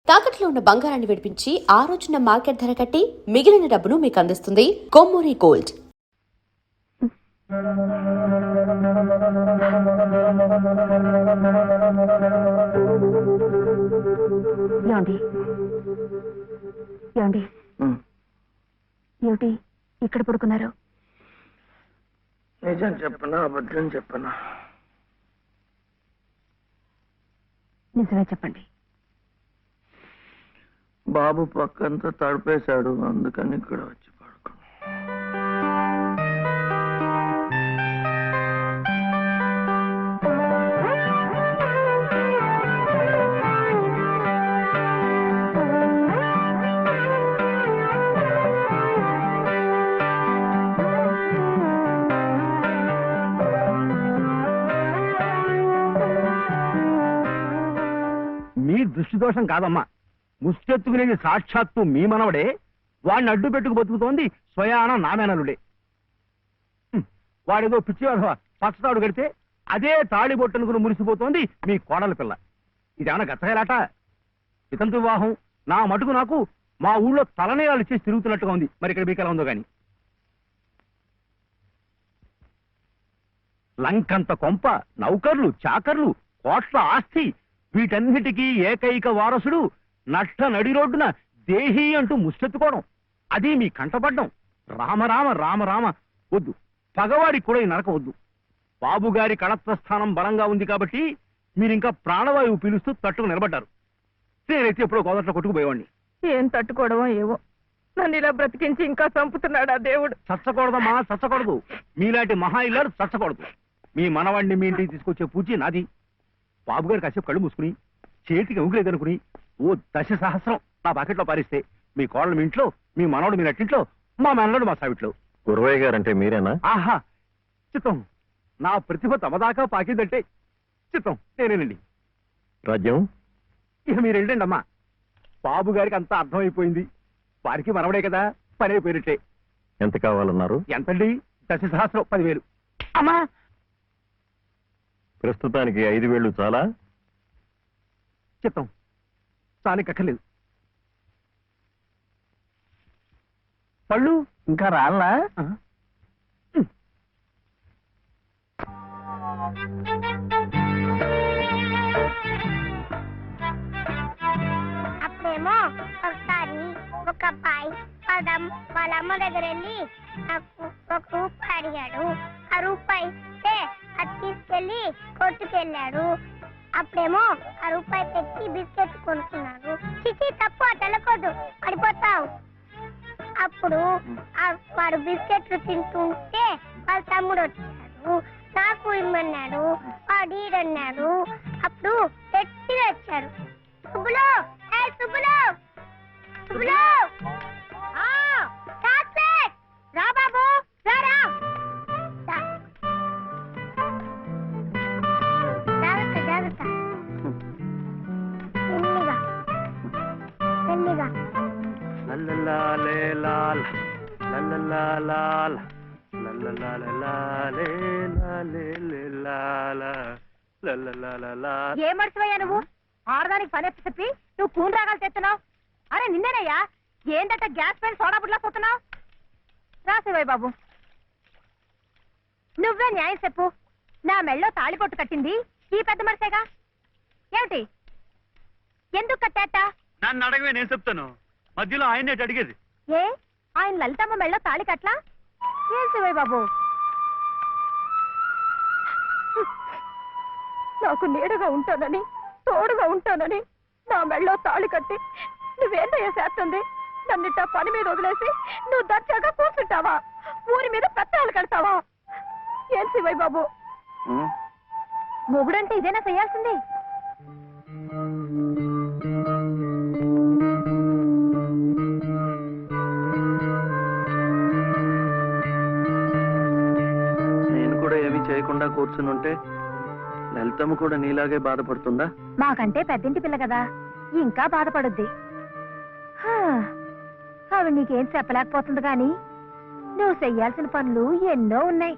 తాకట్లో ఉన్న బంగారాన్ని విడిపించి ఆ రోజున మార్కెట్ ధర కట్టి మిగిలిన డబ్బును మీకు అందిస్తుంది కొమ్మూరి గోల్డ్. ఏమిటి ఇక్కడ పడుకున్నారు? నిజం చెప్పనా అబద్ధం చెప్పనా? నిజమే చెప్పండి. బాబు పక్కంతా తడిపేశాడు, అందుకని ఇక్కడ వచ్చి పడుకున్నా. మీ దృష్టి దోషం కాదమ్మా, ముష్టెత్తుకునేది సాక్షాత్తు మీ మనవడే. వాడిని అడ్డు పెట్టుకు బతుకుతోంది స్వయాన నామేనలుడే. వాడేదో పిచ్చి పచ్చతాడు కడితే అదే తాళి బొట్టనుకుని మురిసిపోతోంది మీ కోడల పిల్ల. ఇదేమన్నా గచ్చగాలాట? ఇతంతు వివాహం నా మటుకు నాకు మా ఊళ్ళో తలనేరాలు ఇచ్చేసి తిరుగుతున్నట్టుగా ఉంది. మరి ఇక్కడ మీకు ఎలా ఉందో గాని. లంకంత కొంప, నౌకర్లు, చాకర్లు, కోట్ల ఆస్తి, వీటన్నిటికీ ఏకైక వారసుడు నష్ట నడి రోడ్డున దేహి అంటూ ముష్టెత్తుకోవడం, అది మీ కంటపడ్డం. రామరామ రామరామ వద్దు. పగవాడికి కూడా ఈ నరక వద్దు. బాబుగారి కళత్వస్థానం బలంగా ఉంది కాబట్టి మీరింకా ప్రాణవాయువు పీలుస్తూ తట్టుకు నిలబడ్డారు. నేనైతే ఎప్పుడో గోదట్లో కొట్టుకుపోయేవాడిని. ఏం తట్టుకోవడమో ఏవో, నన్ను ఇలా బ్రతికించి ఇంకా చంపుతున్నాడా దేవుడు. చచ్చకూడదమ్మా, చచ్చకూడదు. మీలాంటి మహా ఇల్లారు చచ్చకూడదు. మీ మనవాడిని మీ ఇంటికి తీసుకొచ్చే పూచి నాది. బాబుగారి కాసేపు కళ్ళు మూసుకుని చేతికి ఉంగులేదనుకుని ఓ 10 సహస్రం నా పాకెట్లో పారిస్తే మీ కోడలు మీ ఇంట్లో, మీ మనవడు మీ నట్టింట్లో, మా మనవడు మా సావిట్లో. గురవయ్య గారంటే మీరేనా? ఆహా చిత్తం. నా ప్రతిభ తమదాకా పాకిందంటే చిత్తం నేనేనండి. రాజ్యం ఇక మీరు వెళ్ళండి అమ్మా. బాబు గారికి అంతా అర్థమైపోయింది. వారికి మనవడే కదా, పని అయిపోయినట్టే. ఎంత కావాలన్నారు? ఎంతండి? 10 సహస్రం, 10,000. అమ్మా ప్రస్తుతానికి 5,000 చాలా? చిత్తం చానికక్కర్లేదు. పళ్ళు ఇంకా రాలా? అప్పుడేమో ఒకసారి ఒక అబ్బాయి వాళ్ళ అమ్మ దగ్గర వెళ్ళి నాకు 1 రూపాయి అడిగాడు. ఆ రూపాయి ఇస్తే అది తీసుకెళ్లి కొట్టుకెళ్ళాడు. అప్పుడేమో ఆ రూపాయి పెట్టి బిస్కెట్ కొనుక్కున్నాడు. చిచి తప్పు, తెలకొద్దు, పడిపోతావు. అప్పుడు వాడు బిస్కెట్లు తింటుంటే వాళ్ళ తమ్ముడు వచ్చాడు, నాకు ఇమ్మన్నాడు. వాడు ఈడన్నాడు. అప్పుడు పెట్టి వచ్చాడు. సుబ్బులు, సుబ్బులు, సుబ్బులు, చాక్లెట్ రా బాబు, రారా. జాగ్రత్త జాగ్రత్త, మెల్లిగా మెల్లిగా. ఏ మర్చిపోయా నువ్వు? ఆడదానికి పని చెప్పి నువ్వు కూని రాగాలు తెస్తున్నావు. అరే నిన్నేనయ్యా, ఏంటంటే గ్యాస్ పైన సోడా బుడ్లా పోతున్నావు. రాసేవాయి బాబు, నువ్వే న్యాయం చెప్పు. నా మెళ్ళో తాళి పొట్టు కట్టింది ఈ పెద్ద మనిషేగా. ఏమిటి, ఎందుకు కట్టాట? నన్ను అడగవే, నేను చెప్తాను. మధ్యలో ఆయన అడిగేది ఏ, ఆయన లలితమ్మ మెళ్ళో తాళి కట్లా? ఏం శివయ్య బాబు, నాకు నీడగా ఉంటానని, తోడుగా ఉంటానని నా మెళ్ళో తాళి కట్టి నువ్వేందయ్యా చేస్తుంది? నన్నిట పని మీద వదిలేసి నువ్వు దర్జాగా కూర్చుంటావా? ఊరి మీద పెత్తనాలు కడతావా? ఏం శివయ్య బాబు, మొగుడంటే ఇదేనా చేయాల్సింది? నేను కూడా ఏమీ చేయకుండా కూర్చునుంటే లలితమ్మ కూడా నీలాగే బాధపడుతుందా? మాకంటే పెద్దింటి పిల్ల కదా, ఇంకా బాధపడుద్ది. ఆవిడ నీకేం చెప్పలేకపోతుంది గాని నువ్వు చెయ్యాల్సిన పనులు ఎన్నో ఉన్నాయి.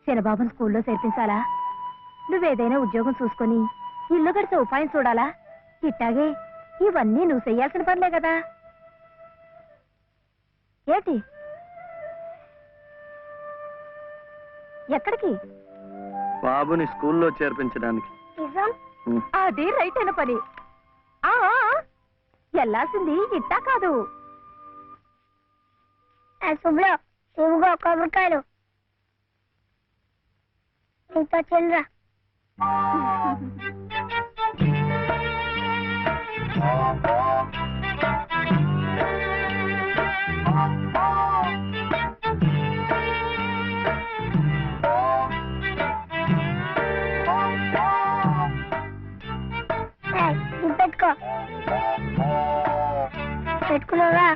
చిన్నబాబుని స్కూల్లో చేర్పించాలా? నువ్వేదైనా ఉద్యోగం చూసుకొని ఇల్లు గడిచే ఉపాయం చూడాలా? ఇట్టాగే ఇవన్నీ నువ్వు చెయ్యాల్సిన పనులే కదా. ఏంటి ఎక్కడికి? బాబుని స్కూల్లో చేర్పించడానికి. నిజం అది రైట్ అయిన పని. ఆ వెళ్ళాల్సింది ఇట్టా కాదు. శుభ్లో ఇవిగో కొబ్బరికాయలు నీతో చిల్లరా. ఇది పెట్టుకో. పెట్టుకున్నావా?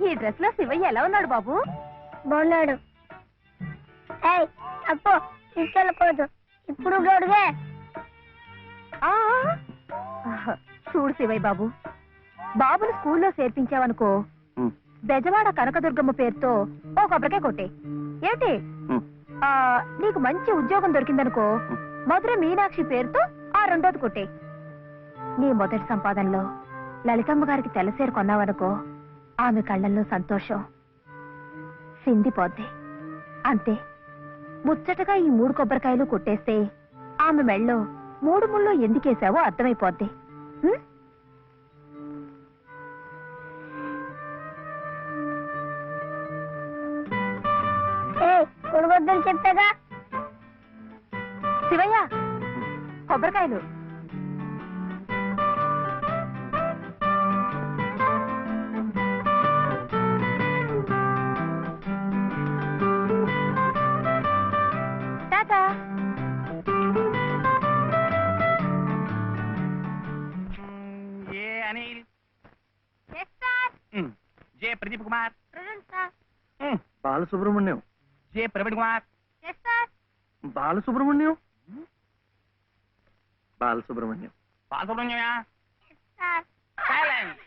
ఈ డ్రెస్ లో శివయ్య ఎలా ఉన్నాడు బాబు? బాగున్నాడు. అప్పు తీసుకెళ్ళకూడదు, ఇప్పుడు గొడుగే. చూడు శివయ్య బాబు, బాబుని స్కూల్లో చేర్పించావనుకో, బెజవాడ కనకదుర్గమ్మ పేరుతో ఓ కొబ్బరికాయ కొట్టే. ఏంటి నీకు మంచి ఉద్యోగం దొరికిందనుకో, మధుర మీనాక్షి పేరుతో ఆ రెండోది కొట్టే. నీ మొదటి సంపాదనలో లలితమ్మ గారికి తెల్లసేరు కొన్నావనుకో, ఆమె కళ్ళల్లో సంతోషం సిందిపోద్ది. అంతే, ముచ్చటగా ఈ 3 కొబ్బరికాయలు కొట్టేస్తే ఆమె మెళ్ళో 3 ముళ్ళు ఎందుకేసావో అర్థమైపోద్ది. కొడుకొద్దని చెప్పాగా. శివయ్య, కొబ్బరికాయలు. టాటా. A Anil, J Pradeep Kumar, Balasubrahmanyam. J Praveen Kumar, Balasubrahmanyam. Balasubrahmanyam. బాలసుబ్రహ్మణ్యమా? Silence,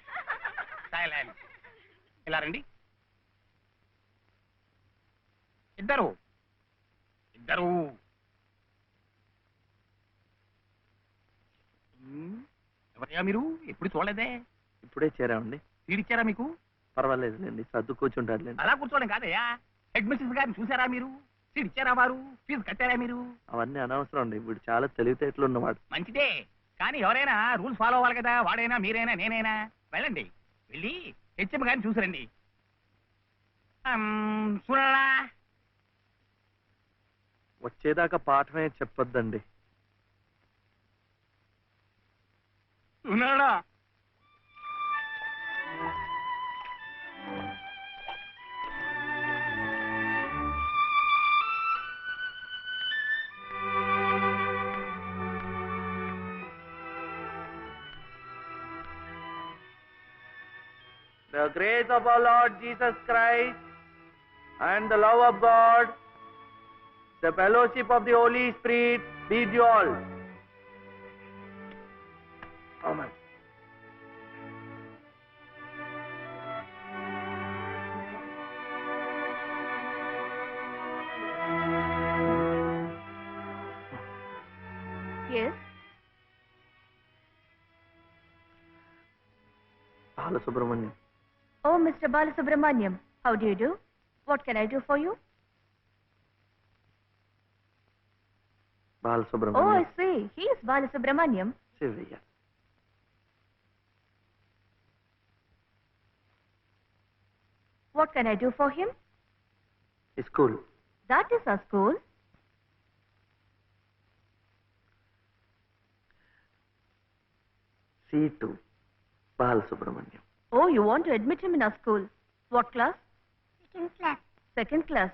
silence. ఇలా రండి. ఇద్దరు ఇద్దరు. ఎవరయ్యా మీరు? ఎప్పుడు చూడలేదే. ఇప్పుడే చేరామండి. తీడిచ్చారా మీకు? పర్వాలేదులేండి, సర్దు కూర్చుంటారులేండి. అలా కూర్చోవడం కాదయ్యా. హెడ్ మిస్సెస్ గారిని చూసారా మీరు? సీట్ ఇచ్చారా వారు? ఫీజు కట్టారా మీరు? అవన్నీ అనవసరం అండి, వీడు చాలా తెలివితేటలు ఉన్నవాడు. మంచిదే, కానీ ఎవరైనా రూల్స్ ఫాలో అవ్వాలి కదా. వాడైనా మీరైనా నేనైనా. వెళ్ళండి, వెళ్ళి హెచ్ఎం గారిని చూసిరండి. చూడలా, వచ్చేదాకా పాఠమే చెప్పొద్దండి. ఉన్నాడా? The grace of our Lord Jesus Christ and the love of God, the fellowship of the Holy Spirit be with you all. Amen. Yes. Balasubramaniam. Oh, Mr. Balasubramaniam, how do you do? What can I do for you? Oh, Balasubramaniam. I see. He is Balasubramaniam. Sivaya. What can I do for him? School. That is our school. C2. Balasubramaniam. Oh, you want to admit him in our school. What class? Second class. Second class.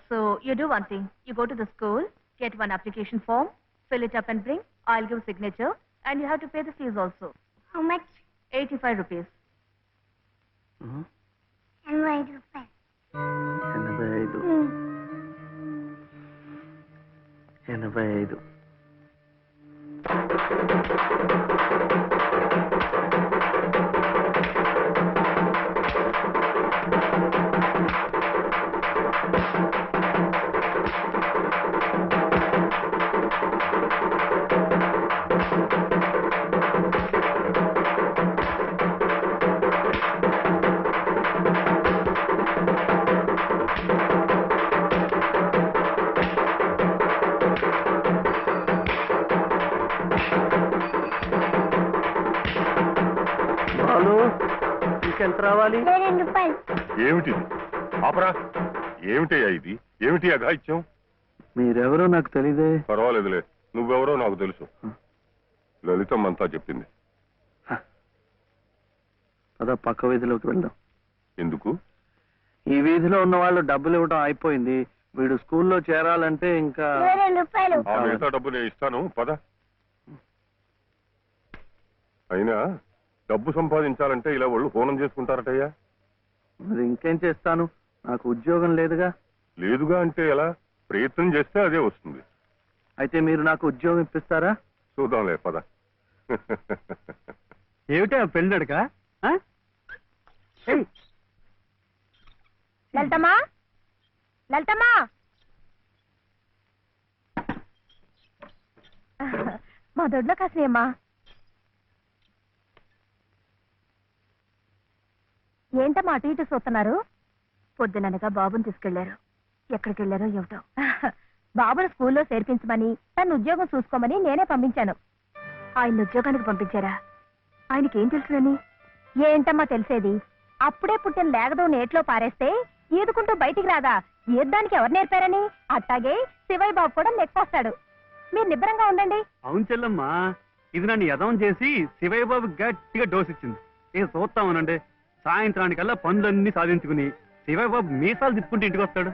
So you do one thing. You go to the school, get one application form, fill it up and bring. I'll give signature, and you have to pay the fees also. How much? 85 rupees. And ₹5. 85. ఎంత రావాలి? 2 రూపాయలు. ఏమిటి ఆపరా? ఏమిటయ్యా ఇది? ఏమిటి అఘాయిత్యం? మీరెవరో నాకు తెలీదే. పర్వాలేదులే, నువ్వెవరో నాకు తెలుసు. లలితమ్మంతా చెప్పింది. పద పక్క వీధిలోకి వెళ్దాం. ఎందుకు? ఈ వీధిలో ఉన్న వాళ్ళు డబ్బులు ఇవ్వడం అయిపోయింది. వీడు స్కూల్లో చేరాలంటే ఇంకా 2 రూపాయలు. ఆ మిగతా డబ్బు నేను ఇస్తాను, పద. అయినా డబ్బు సంపాదించాలంటే ఇలా వాళ్ళు హోనం చేసుకుంటారటయ్యా. మరి ఇంకేం చేస్తాను, నాకు ఉద్యోగం లేదుగా. లేదుగా అంటే ఎలా? ప్రయత్నం చేస్తే అదే వస్తుంది. అయితే మీరు నాకు ఉద్యోగం ఇప్పిస్తారా? చూద్దాంలే, పద. ఏమిటా పెళ్ళడుక? లలితమ్మా, లలితమ్మా, మా దొడ్లో కాసినమ్మా. ఏంటమ్మా అటు ఇటు చూస్తున్నారు? పొద్దుననగా బాబుని తీసుకెళ్లారు. ఎక్కడికి వెళ్ళారో ఏమిటో. బాబును స్కూల్లో చేర్పించమని, తను ఉద్యోగం చూసుకోమని నేనే పంపించాను. ఆయన ఉద్యోగానికి పంపించారా? ఆయనకేం తెలుసునని? ఏంటమ్మా తెలిసేది? అప్పుడే పుట్టిన లేగదో నేట్లో పారేస్తే ఈదుకుంటూ బయటికి రాదా? ఈద్దానికి ఎవరు నేర్పారని? అట్టాగే శివయ్య బాబు కూడా నెక్కొస్తాడు. మీరు నిబ్బరంగా ఉండండి. అవును చెల్లమ్మా, ఇది నన్ను యదవం చేసి శివయ్య బాబు గట్టిగా డోస్ ఇచ్చింది. ఏం చూస్తామనండి, సాయంత్రానికల్లా పనులన్నీ సాధించుకుని శివయ్య బాబు మీసాలు తిప్పుకుంటూ ఇంటికి వస్తాడు.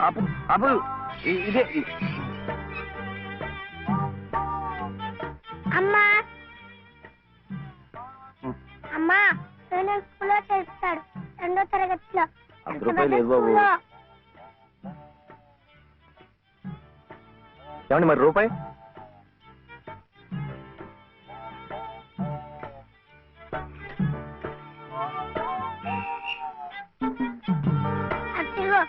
ఆపు ఆపు, ఇదే. అమ్మా అమ్మా, నేను స్కూల్లో చేస్తాడు 2వ తరగతిలో. 10 రూపాయలు లేదు బాబు. ఏమండి మరి రూపాయి? అదిగో.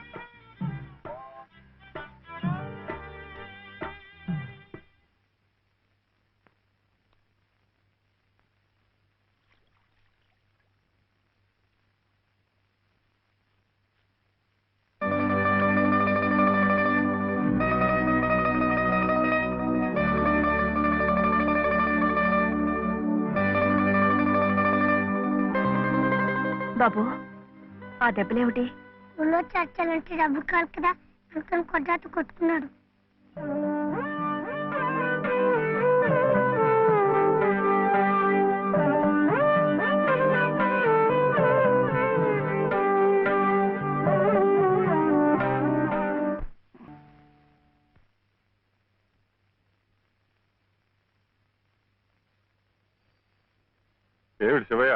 బాబు, ఆ దెబ్బలేమిటి? స్కూల్లో చర్చలంటే డబ్బు కాదు కదా, అందుకని కొట్టాత కొట్టుకున్నాడు. ఏమిటి శివయ్య?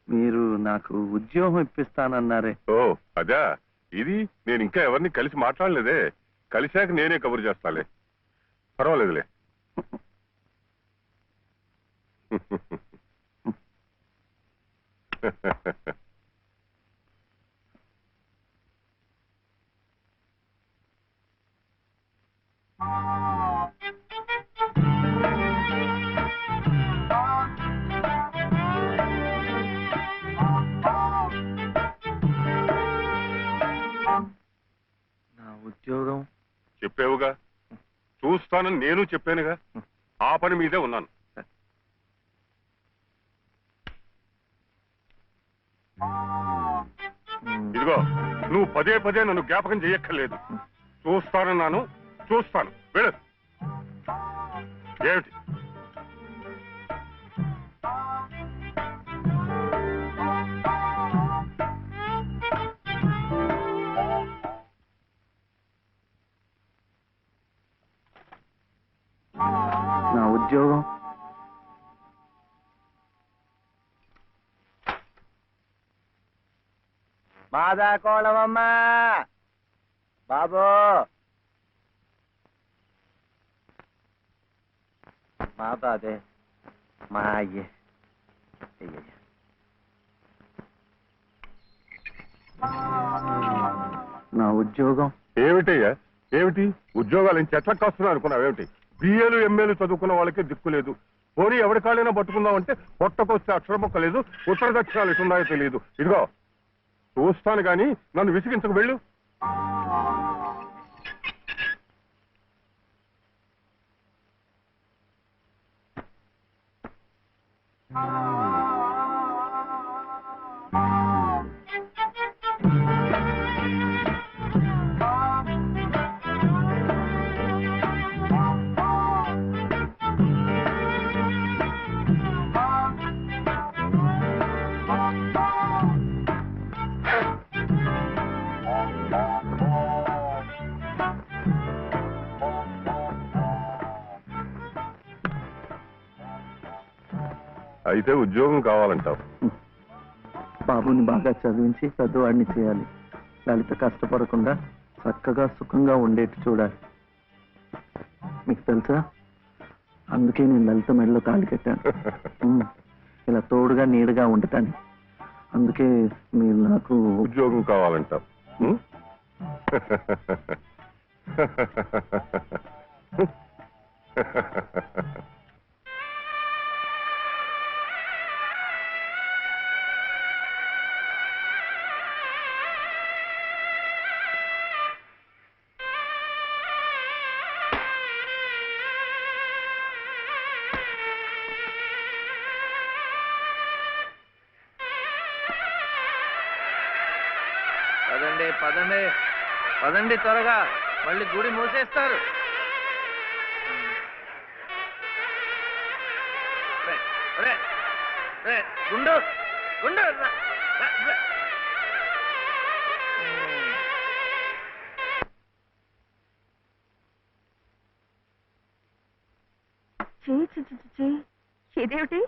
మీరు నాకు ఉద్యోగం ఇప్పిస్తానన్నారే. ఓ అదా, ఇది నేను ఇంకా ఎవరిని కలిసి మాట్లాడలేదే. కలిశాక నేనే కబురు చేస్తాలే, పర్వాలేదులే. నా ఉద్యోగం చెప్పావుగా, చూస్తానని నేను చెప్పానుగా. ఆ పని మీదే ఉన్నాను. ఇదిగో, నువ్వు పదే పదే నన్ను జ్ఞాపకం చెయ్యక్కర్లేదు. చూస్తానన్నాను, చూస్తాను. వెళ్ళు. ఏమిటి? నా ఉద్యోగం మాదా కోళమమ్మా బాబు, మాదా అదే మా అయ్యే. అయ్యయ్య. ఉద్యోగం ఏమిటయ్యా ఏమిటి ఉద్యోగాలు ఇంత ఎట్లా కాస్తున్నా అనుకున్నావు ఏమిటి బిఏలు ఎంఏలు చదువుకున్న వాళ్ళకి దిక్కు లేదు పోనీ ఎవరి కాళ్ళైనా పట్టుకుందామంటే పొట్టకొస్తే అక్షర మొక్క లేదు ఉత్తర దక్షిణాలు ఎటున్నాయో తెలియదు ఇదిగో చూస్తాను గాని నన్ను విసిగించకు వెళ్ళు అయితే ఉద్యోగం కావాలంటావు బాబుని బాగా చదివించి పెద్దవాడిని చేయాలి. లలిత కష్టపడకుండా చక్కగా సుఖంగా ఉండేట్టు చూడాలి. మీకు తెలుసా, అందుకే నేను లలిత మెడలో తాళి కట్టాను. ఇలా తోడుగా నీడగా ఉండటానికి. అందుకే మీరు నాకు ఉద్యోగం కావాలంటావు ఉం? పదండి పదండి పదండి త్వరగా, మళ్ళీ గుడి మూసేస్తారు. గుండు గుండు ఇదేమిటి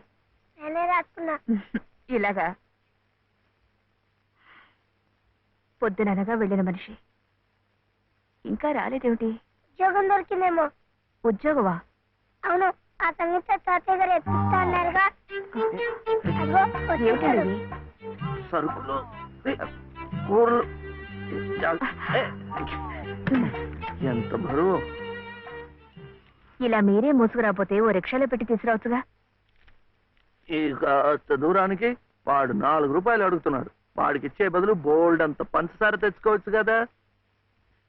నేనే రాసుకున్నా. ఇలాగా పొద్దుననగా వెళ్ళిన మనిషి ఇంకా రాలేదేమిటి? ఉద్యోగం దొరికిందేమో. ఉద్యోగమా? అవును, ఆ సంగీత తాతయ్య గారు ఎప్పిస్తా అన్నారుగా. అదిగో వచ్చేసాడు. ఏమిటండి? సరుకులు కూరలు ఎంత బరువు. ఇలా మీరే మోసుకురాపోతే ఓ రిక్షాలో పెట్టి తీసుకురావచ్చుగా. ఈ కాస్త దూరానికి వాడు 4 రూపాయలు అడుగుతున్నాడు. వాడికి ఇచ్చే బదులు బోల్డ్ అంత పంచదార తెచ్చుకోవచ్చు కదా.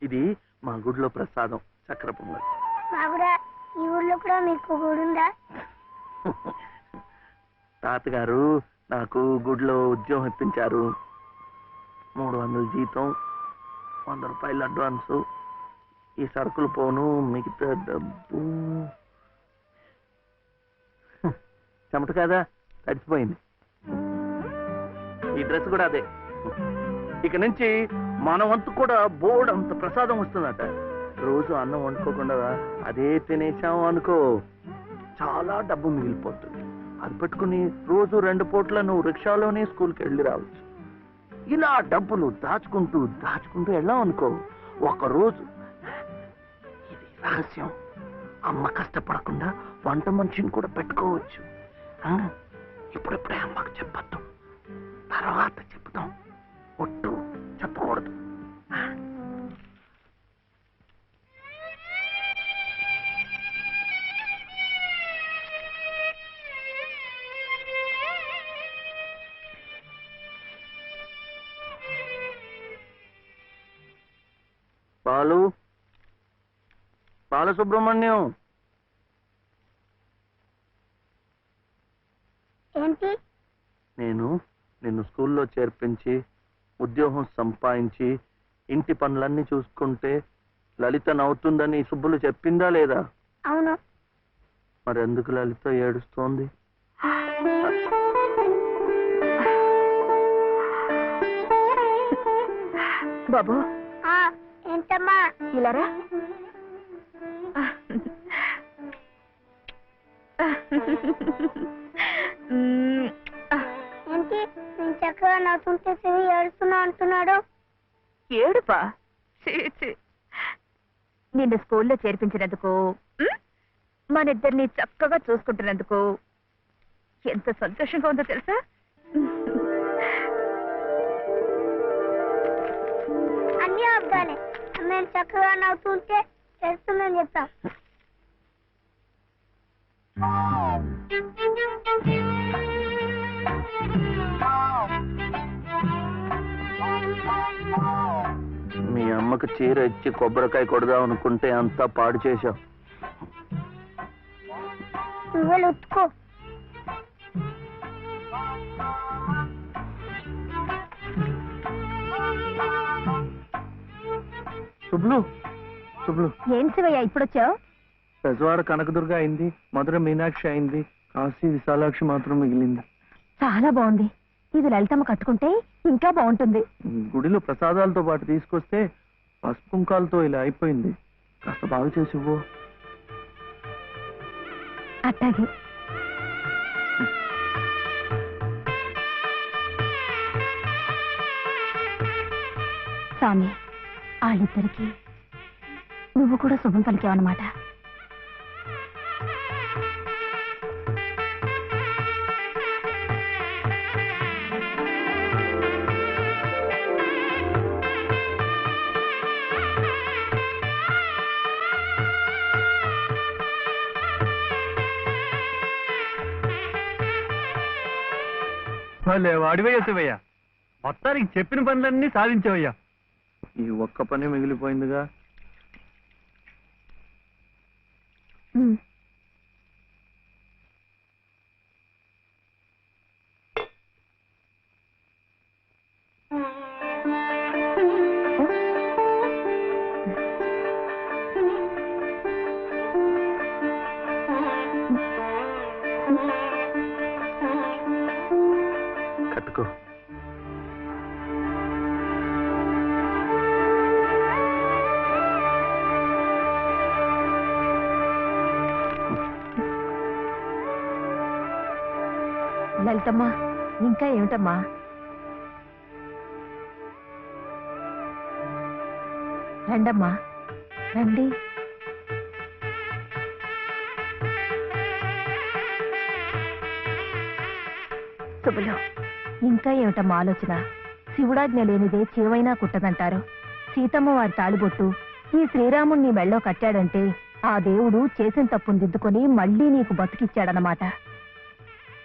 ఇది మా గుడిలో ప్రసాదం, చక్కెర పొంగల్. బాగురా, ఈ ఊర్లో కూడా మీకు గుడుందా? తాతగారు నాకు గుడిలో ఉద్యోగం ఇప్పించారు. 300 జీతం, 100 రూపాయలు అడ్వాన్సు. ఈ సరుకులు పోను, మిగతా డబ్బు చెమట కదా తడిచిపోయింది. ఈ డ్రెస్ కూడా అదే. ఇక నుంచి మన వంతు కూడా బోర్డు అంత ప్రసాదం వస్తుందట. రోజు అన్నం వండుకోకుండా అదే తినేసాం అనుకో, చాలా డబ్బు మిగిలిపోతుంది. అది పెట్టుకుని రోజు 2 పూట్ల నువ్వు రిక్షాలోనే స్కూల్కి వెళ్ళి రావచ్చు. ఇలా డబ్బులు దాచుకుంటూ దాచుకుంటూ వెళ్ళాం అనుకో, ఒకరోజు ఇది రహస్యం, అమ్మ కష్టపడకుండా వంట మనిషిని కూడా పెట్టుకోవచ్చు. ఇప్పుడెప్పుడే అమ్మకు చెప్పద్దు, తర్వాత చెప్తాం. ఒట్టు చెప్పకూడదు. బాలు, బాలసుబ్రహ్మణ్యం, ఏంటి? నేను నిన్ను స్కూల్లో చేర్పించి ఉద్యోగం సంపాదించి ఇంటి పనులన్నీ చూసుకుంటే లలిత నవ్వుతుందని సుబ్బులు చెప్పిందా లేదా? అవును. మరి ఎందుకు లలిత ఏడుస్తోంది? బాబు, ఏంటమ్మా? ఇలారా. ఏంటి, నేను చక్కగా నవ్వుతుంటే చెవి ఏడుస్తున్నా అంటున్నాడు. ఏడుపా? నిన్ను స్కూల్లో చేర్పించినందుకు, మన ఇద్దరిని చక్కగా చూసుకుంటున్నందుకు ఎంత సంతోషంగా ఉందో తెలుసా? అన్నయ్య అబద్ధాలే. మేము చక్కగా నవ్వుతుంటే చేస్తుందని చెప్తాం. మీ అమ్మకు చీర ఇచ్చి కొబ్బరికాయ కొడదాం అనుకుంటే అంతా పాడు చేశావు. నువ్వే ఉత్తుకో. శుభ్లు శుభ్లు ఏం శివయ్య ఇప్పుడు వచ్చావు? పెజవాడ కనకదుర్గ అయింది, మధుర మీనాక్షి అయింది, కాశీ విశాలాక్షి మాత్రం మిగిలింది. చాలా బాగుంది. ఇది లలితమ్మ కట్టుకుంటే ఇంకా బాగుంటుంది. గుడిలో ప్రసాదాలతో పాటు తీసుకొస్తే పసుపు కుంకాలతో ఇలా అయిపోయింది. కాస్త బాగు చేసి ఇవ్వు. అట్టాగే. స్వామి, వాళ్ళిద్దరికి నువ్వు కూడా శుభం పలికావన్నమాట. వాడివయ్యా శివయ్య, మొత్తానికి చెప్పిన పనులన్నీ సాధించావయ్యా. ఈ ఒక్క పని మిగిలిపోయిందిగా. కట్టుకో. లలితమ్మా, ఇంకా ఏమిటమ్మా? రండమ్మా, రండి. శుభలో ఇంకా ఏమిటమ్మా ఆలోచన? శివుడాజ్ఞ లేనిదే చేవైనా కుట్టదంటారు. సీతమ్మ వారి తాళిబొట్టు ఈ శ్రీరాముణ్ణి మెళ్ళో కట్టాడంటే ఆ దేవుడు చేసిన తప్పును దిద్దుకొని మళ్ళీ నీకు బతికిచ్చాడనమాట.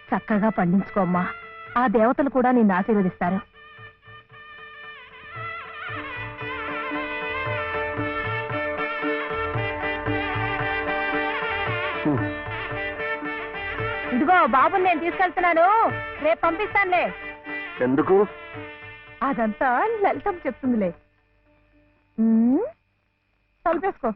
చక్కగా పండించుకోమ్మా, ఆ దేవతలు కూడా నిన్ను ఆశీర్వదిస్తారు. ఇదిగో బాబుని నేను తీసుకెళ్తున్నాను, రేపు పంపిస్తానులే. ఎందుకు? అదంతా లలితం చెప్తుందిలే. తలుపేసుకో.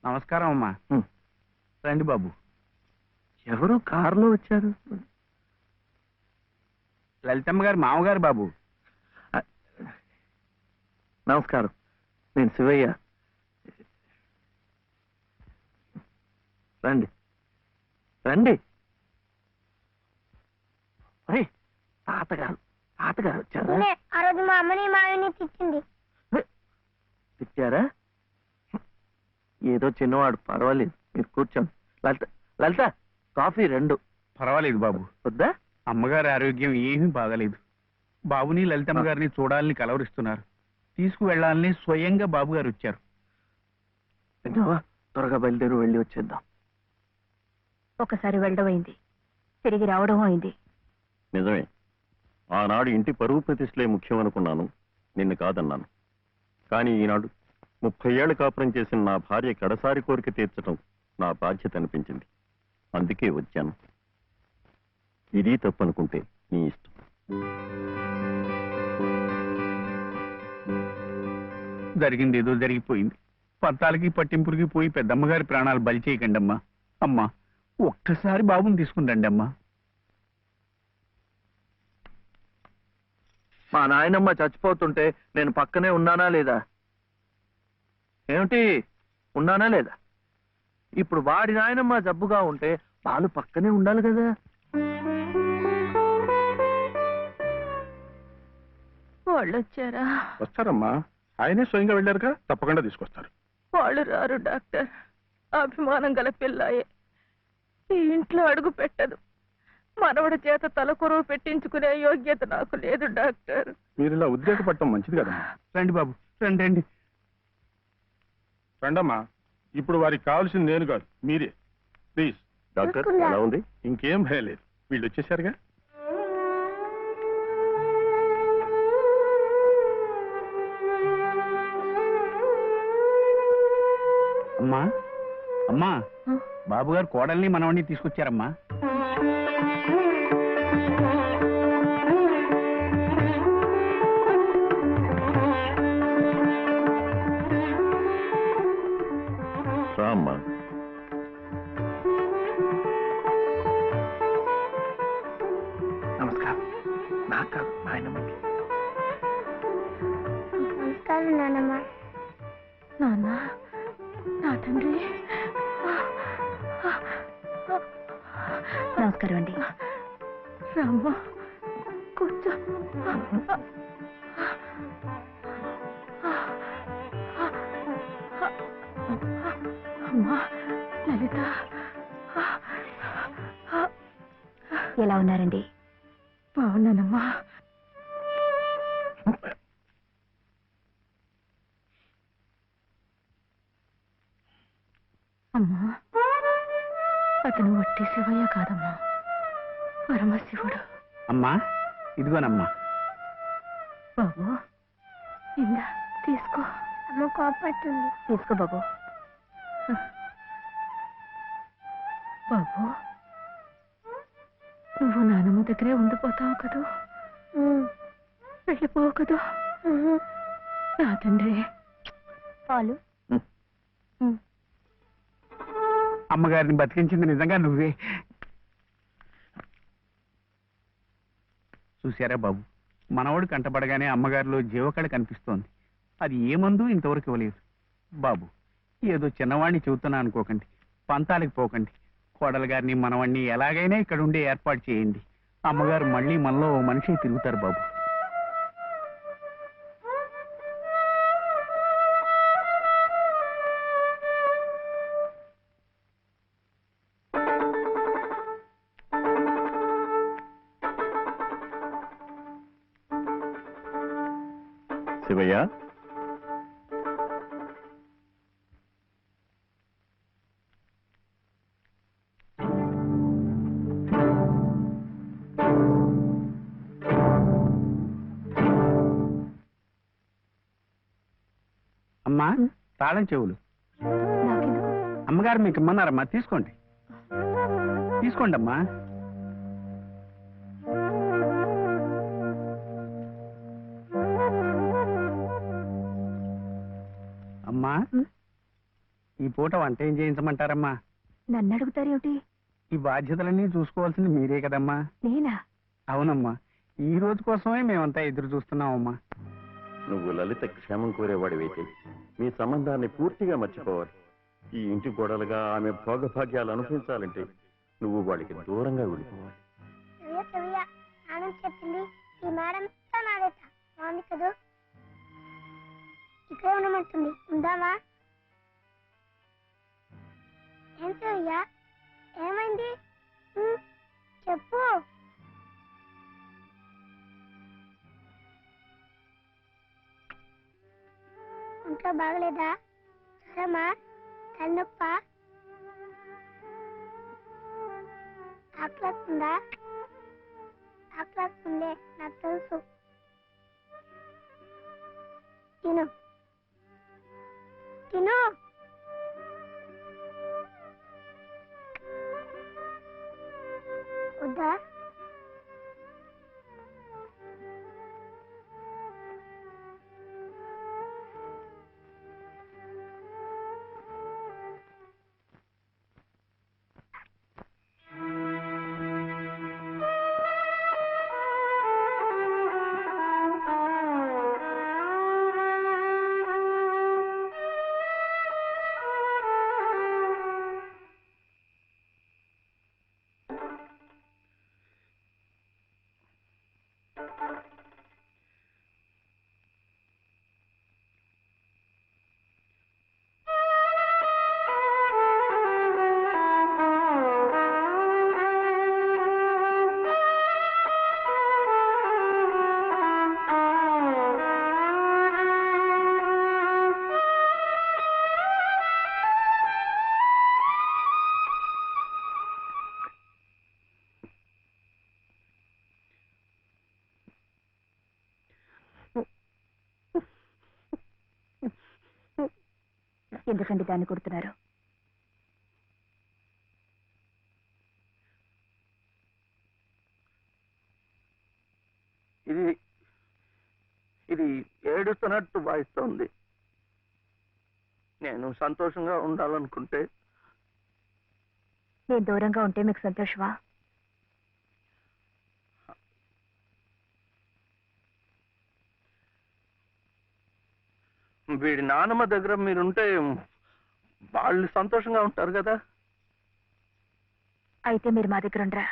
నమస్కారం అమ్మా. రండి బాబు. ఎవరు కారులో వచ్చారు? లలితమ్మ గారు మామగారు బాబు. నమస్కారం, నేను శివయ్య. రండి రండి. తాతగారు తాతగారు వచ్చారా? ఆ రోజు మా అమ్మని మావిని తిట్టింది. తిట్టారా? ఏదో చిన్నవాడు, పర్వాలేదు, మీరు కూర్చోండి. లలిత లలిత కాఫీ 2. పర్వాలేదు బాబు. వద్దా? అమ్మగారి ఆరోగ్యం ఏమీ బాగలేదు. బాబుని లలితమ్మ గారిని చూడాలని కలవరిస్తున్నారు. తీసుకువెళ్లాలని స్వయంగా బాబు గారు వచ్చారు. విన్నావా? త్వరగా బయలుదేరి వెళ్ళి వచ్చేద్దాం. ఒకసారి వెళ్ళడమైంది, తిరిగి రావడం అయింది. నిజమే, ఆనాడు ఇంటి పరువు ప్రతిష్టలే ముఖ్యం అనుకున్నాను, నిన్ను కాదన్నాను. కానీ ఈనాడు 30 ఏళ్ల కాపురం చేసిన నా భార్య కడసారి కోరిక తీర్చడం నా బాధ్యత అనిపించింది. అందుకే వచ్చాను. ఇది తప్పనుకుంటే నీ ఇష్టం. జరిగింది ఏదో జరిగిపోయింది. పత్తాలకి పట్టింపులకి పోయి పెద్దమ్మగారి ప్రాణాలు బలి చేయకండి అమ్మా. అమ్మా, ఒక్కసారి బాబుని తీసుకుని రండి అమ్మా. మా నాయనమ్మ చచ్చిపోతుంటే నేను పక్కనే ఉన్నానా లేదా? ఏమిటి, ఉన్నానా లేదా? ఇప్పుడు వాడి నాయనమ్మ జబ్బుగా ఉంటే వాళ్ళు పక్కనే ఉండాలి కదా. వాళ్ళు వచ్చారా? వస్తారమ్మా, ఆయనే స్వయంగా వెళ్ళారుగా, తప్పకుండా తీసుకొస్తారు. వాళ్ళు రారు డాక్టర్. అభిమానం గల పిల్లాయే ఈ ఇంట్లో అడుగు పెట్టదు. మనవడి చేత తలకొరువు పెట్టించుకునే యోగ్యత నాకు లేదు డాక్టర్. మీరు ఇలా ఉద్రేకపడటం మంచిది కదమ్మా. రండి బాబు, రండి రండి. రండమ్మా, ఇప్పుడు వారికి కావాల్సింది నేను కాదు, మీరే. ప్లీజ్. డాక్టర్ ఎలా ఉంది? ఇంకేం భయం లేదు, వీళ్ళు వచ్చేసారుగా. అమ్మా, అమ్మా, బాబు గారు కోడల్ని మనవడిని తీసుకొచ్చారమ్మా. రామ్మా. నమస్కారం. నాకు కాదు, నాయనమ్మకి. నమస్కారం నానమ్మ. నాన్న, నా తండ్రి. నమస్కారం అండి. రామ్మ, కూర్చో. అమ్మా లలిత, ఎలా ఉన్నారండి? బాగున్నానమ్మా. అమ్మా, అతను వట్టి శివయ్య కాదమ్మా, పరమశివుడు. అమ్మా, ఇదిగోనమ్మా. బాబు, ఇందా తీసుకో. అమ్మ కోపడుతుంది. తీసుకో బాబు. బాబు, నువ్వు నానమ్మ దగ్గరే ఉండిపోతావు కదూ, వెళ్ళిపోవు కదూ. నా తండ్రి. పాలు. అమ్మగారిని బతికించింది నిజంగా నువ్వే. చూశారా బాబు, మనవడు కంటపడగానే అమ్మగారిలో జీవకళ కనిపిస్తోంది. అది ఏ మందు ఇంతవరకు ఇవ్వలేదు. బాబు, ఏదో చిన్నవాడిని చెబుతున్నా అనుకోకండి, పంతాలకు పోకండి. కోడలు గారిని మనవాడిని ఎలాగైనా ఇక్కడ ఉండే ఏర్పాటు చేయండి. అమ్మగారు మళ్ళీ మనలో ఓ మనిషి తిరుగుతారు బాబు. శివయ్య, అమ్మా, తాళం చెవులు అమ్మగారు మీకు ఇమ్మన్నారమ్మా, తీసుకోండి. తీసుకోండి అమ్మా. అమ్మా, ఈ పూట వంట ఏం చేయించమంటారమ్మా? నన్ను అడుగుతారేమిటి? ఈ బాధ్యతలన్నీ చూసుకోవాల్సింది మీరే కదమ్మా. నేనా? అవునమ్మా, ఈ రోజు కోసమే మేమంతా ఎదురు చూస్తున్నామమ్మా. నువ్వు లలిత క్షేమం కోరేవాడివైతే మీ సంబంధాన్ని పూర్తిగా మర్చిపోవాలి. ఈ ఇంటి గోడలుగా ఆమె భోగభాగ్యాలు అనుభవించాలంటే నువ్వు వాడికి దూరంగా వెళ్ళిపోవాలి. చెవియ నాన్న చెప్పింది ఈ మేడం నాదేట బాగుంది కదూ. ఇక్కడే ఉండమంటుంది, ఉందామా? ఏం చెవియ, ఏమైంది? చెప్పు. ఇంట్లో బాగలేదా? జ్వరమా? తలనొప్పా? ఆకలిస్తుందా? ఆకలిస్తుందే, నాకు తెలుసు. తిను తిను. వద్దా? ఎందుకండి దాన్ని కొడుతున్నారు? ఇది ఇది ఏడుస్తున్నట్టు వాయిస్తోంది. నేను సంతోషంగా ఉండాలనుకుంటే నేను దూరంగా ఉంటే మీకు సంతోషమా? వీడి నాన్నమ్మ దగ్గర మీరుంటే వాళ్ళు సంతోషంగా ఉంటారు కదా. అయితే మీరు మా దగ్గర ఉండరా?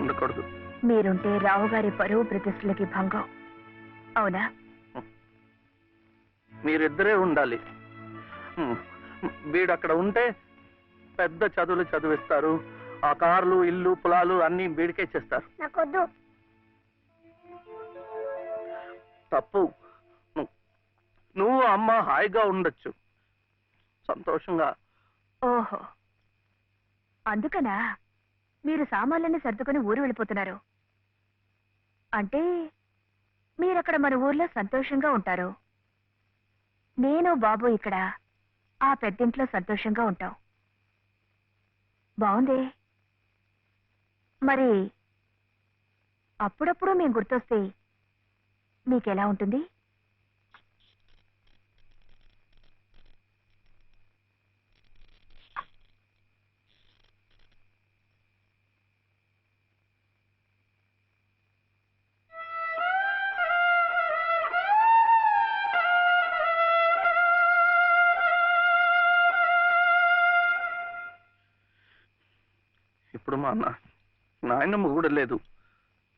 ఉండకూడదు. మీరుంటే రావు గారి పరువు ప్రతిష్టలకి భంగం. అవునా? మీరిద్దరే ఉండాలి. వీడు అక్కడ ఉంటే పెద్ద చదువులు చదివిస్తారు. ఆ కార్లు, ఇల్లు, పొలాలు అన్ని వీడికే చేస్తారు. నాకొద్దు. తప్పు. నువ్వు అమ్మ హాయిగా ఉండొచ్చు, సంతోషంగా. ఓహో, అందుకనా మీరు సామాన్లన్నీ సర్దుకొని ఊరు వెళ్ళిపోతున్నారు? అంటే మీరక్కడ మన ఊర్లో సంతోషంగా ఉంటారు, నేను బాబు ఇక్కడ ఆ పెద్దింట్లో సంతోషంగా ఉంటాం. బాగుంది. మరి అప్పుడప్పుడు మేము గుర్తొస్తే మీకెలా ఉంటుంది? ఇప్పుడు మా నాయనమ్మ కూడా లేదు,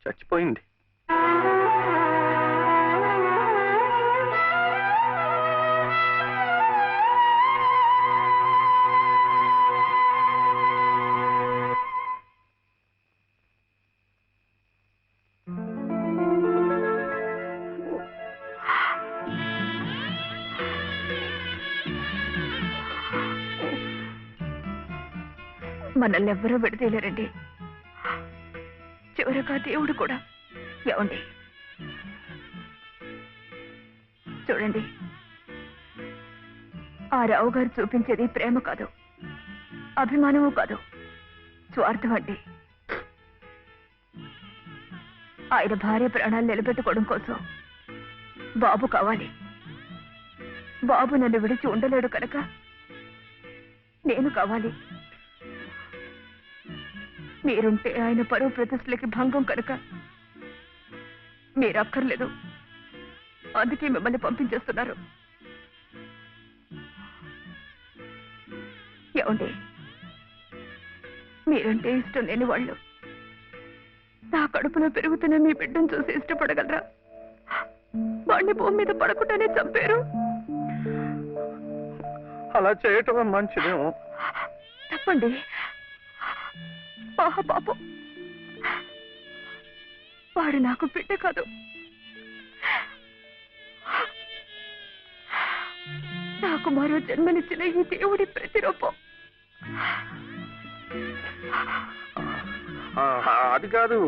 చచ్చిపోయింది. మనల్ని ఎవ్వరూ విడదీయలేరండి, చివరగా దేవుడు కూడా. ఏమండి చూడండి, ఆ రావు గారు చూపించేది ప్రేమ కాదు, అభిమానము కాదు, స్వార్థం అండి. ఆయన భార్య ప్రాణాలు నిలబెట్టుకోవడం కోసం బాబు కావాలి. బాబు నన్ను విడిచి ఉండలేడు కనుక నేను కావాలి. మీరుంటే ఆయన పరువు ప్రతిష్టలకి భంగం కనుక మీరక్కర్లేదు, అందుకే మిమ్మల్ని పంపించేస్తున్నారు. ఏమండి, మీరంటే ఇష్టం లేని వాళ్ళు నా కడుపులో పెరుగుతున్న మీ బిడ్డను చూసి ఇష్టపడగలరా? వాడిని భూమి మీద పడకుండానే చంపారు. అలా చేయటం మంచిదేమో. తప్పండి. పాపం, వాడు నాకు బిడ్డ కాదు, నాకు మరో జన్మనిచ్చిన ఈ దేవుడి ప్రతిరూపం. అది కాదు,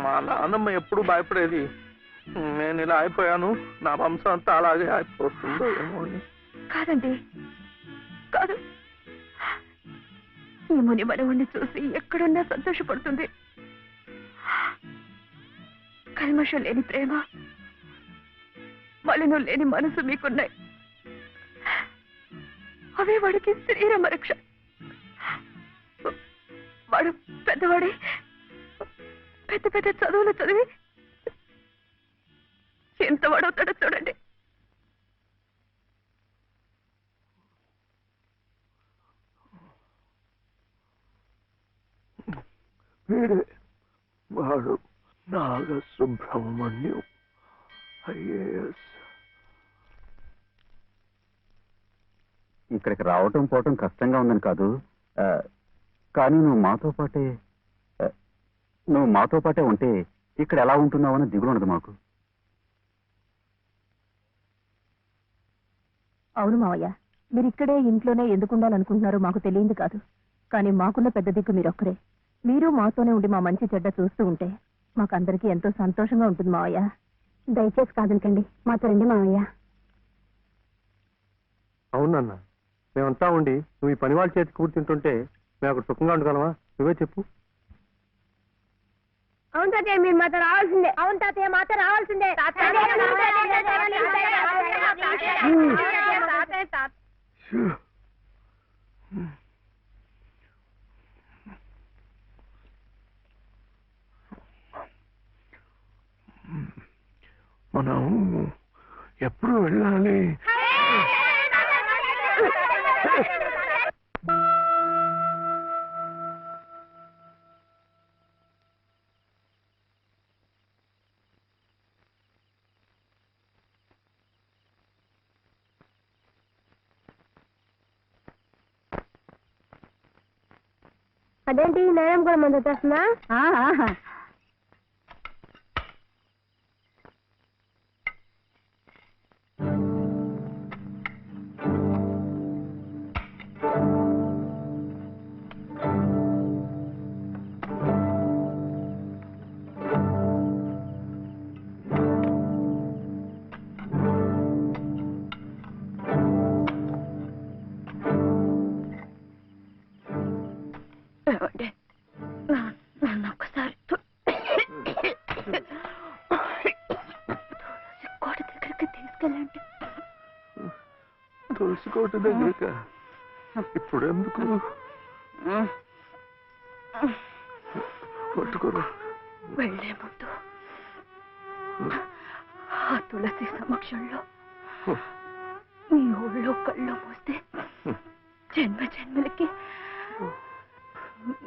మా నాన్నమ్మ ఎప్పుడు భయపడేది నేను ఇలా అయిపోయాను, నా వంశం అంతా అలాగే అయిపోతుందో ఏమో అని. కాదండి, కాదు. ఈ ముని మనవుణ్ణి చూసి ఎక్కడున్నా సంతోషపడుతుంది. కల్మషం లేని ప్రేమ, మలినం లేని మనసు మీకున్నాయి. అవే వాడికి శ్రీరామ రక్ష. వాడు పెద్దవాడి పెద్ద పెద్ద చదువులు చదివి ఎంత వాడవుతాడో చూడండి. వీడే వాడు నాగసుబ్రహ్మణ్యం ఐఏఎస్. ఇక్కడికి రావటం పోవటం కష్టంగా ఉందని కాదు, కానీ నువ్వు మాతో పాటే ఉంటే ఇక్కడ ఎలా ఉంటున్నావు అని దిగులు ఉండదు మాకు. అవును మావయ్య, మీరు ఇక్కడే ఇంట్లోనే ఎందుకు ఉండాలనుకుంటున్నారో మాకు తెలియదు కాదు. కానీ మాకున్న పెద్ద దిక్కు మీరొక్కరే. మీరు మాతోనే ఉండి మా మంచి చెడ్డ చూస్తూ ఉంటే మాకందరికీ ఎంతో సంతోషంగా ఉంటుంది మావయ్య. దయచేసి కాదనకండి, మాతో రండి మావయ్య. అవునన్న, మేమంతా ఉండి నువ్వు ఈ పని వాళ్ళ చేతి కూర్చుంటుంటే మేము అక్కడ సుఖంగా ఉండగలమా? నువ్వే చెప్పు. అవును తాతయ్య, మీరు మాతో రావాల్సిందే. అవును తాతయ్య, మాతో రావాల్సిందే. మనం ఎప్పుడు వెళ్ళాలి? అదేంటి, నేరం కూడా మంది వచ్చేస్తున్నా? నన్ను ఒక్కసారి కోట దగ్గరికి తీసుకెళ్ళండి. తులసి కోట దగ్గర ఇప్పుడు ఎందుకు? పట్టుకోరు. వెళ్లే ముందు ఆ తులసి సమక్షంలో మీ ఊళ్ళో కళ్ళు మూస్తే జన్మ జన్మలకి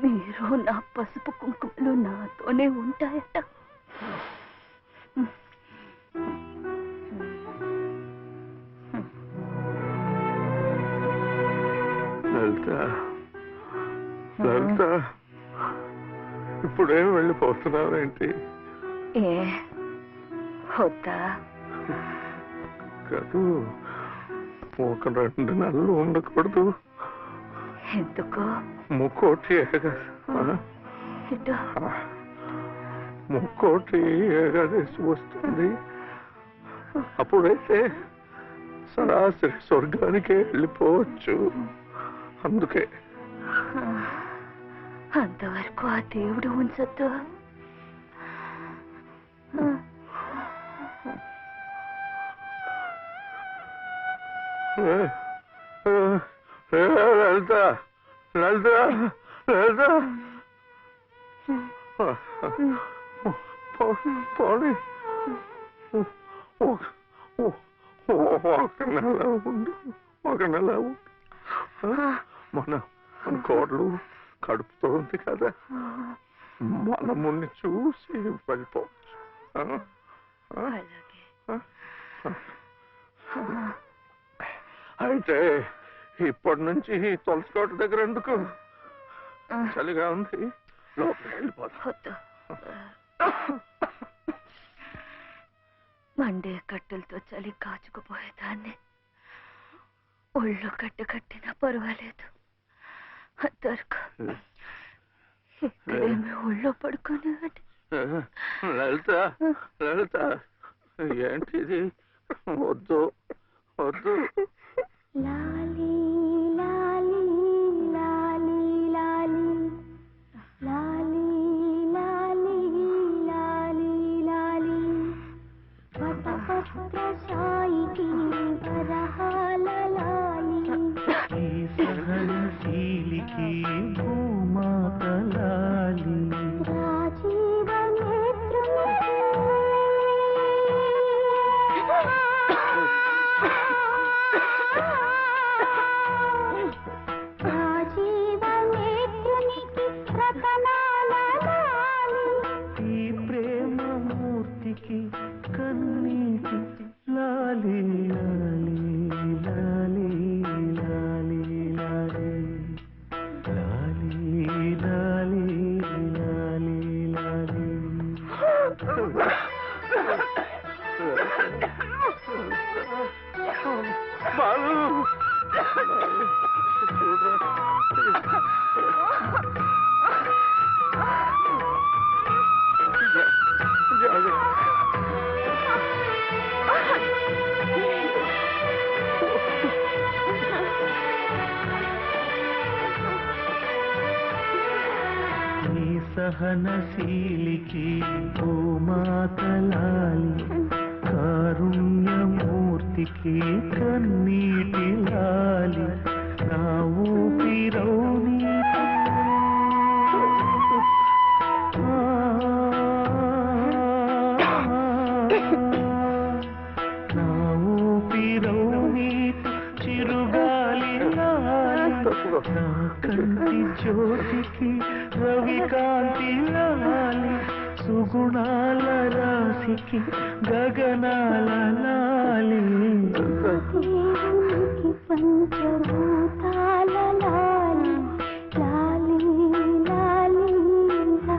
మీరు నా పసుపు కుంకుమలు నాతోనే ఉంటాయట. లలిత, ఇప్పుడేం వెళ్ళిపోతున్నావేంటి? ఏ వద్దా? కాదు, ఒక 2 నెలలు ఉండకూడదు. ఎందుకు? ముక్కోటి ముక్కోటి ఏకాదశి వస్తుంది. అప్పుడైతే సరాసరి స్వర్గానికే వెళ్ళిపోవచ్చు. అందుకే అంతవరకు ఆ దేవుడు ఉంచొద్దు. లలిత, లలిత, లలిత, పోనీ ఒక నెల ఉండు, ఒక నెల ఉండు. మన కోడలు కడుపుతోంది కదా, మనముని చూసి వెళ్ళిపోవచ్చు. అయితే ఇప్పటి నుంచి తులసి కోట దగ్గర ఎందుకు? చలిగా ఉంది, లోపలికి వెళ్ళిపోతా. మండే కట్టెలతో చలి కాచుకుపోయేదాన్ని. ఒళ్ళు కట్టినా పర్వాలేదు, ఇక్కడేమి ఒళ్ళో పడుకొని లలిత లలిత ఏంటిది? వద్దు వద్దు. లాలీ లాలీ లాలీ లాలీ లాలీ లాలీ లాలీ లాలీ వటపత్ర సాయికి వరహాల లాలీ సహనశీలికి భూమాత లాలి రాజీవ నేత్రుని రాజీవ నేత్రునికి రతనాల లాలి ఈ ప్రేమ మూర్తికి కన్నీటి లాలి లాలి లాలి లాలి లాలి లాలి లాలి లాలి లాలి. బాలు నీ సహనశీలికి భూమాత లాలి కారుణ్యమూర్తికి కన్నీటి లాలి నా ఊపిరౌని నా ఊపిరౌని చిరుగాలి లాలి నా కంటి జ్యోతికి రవికాంతి లాలి సుగుణాల రాశికి గగనాల లాలి దేవునికి పంచభూతాల లాలి లాలి లాలి లా.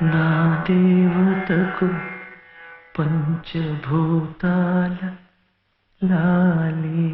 నా దేవతకు పంచభూతాల లాలి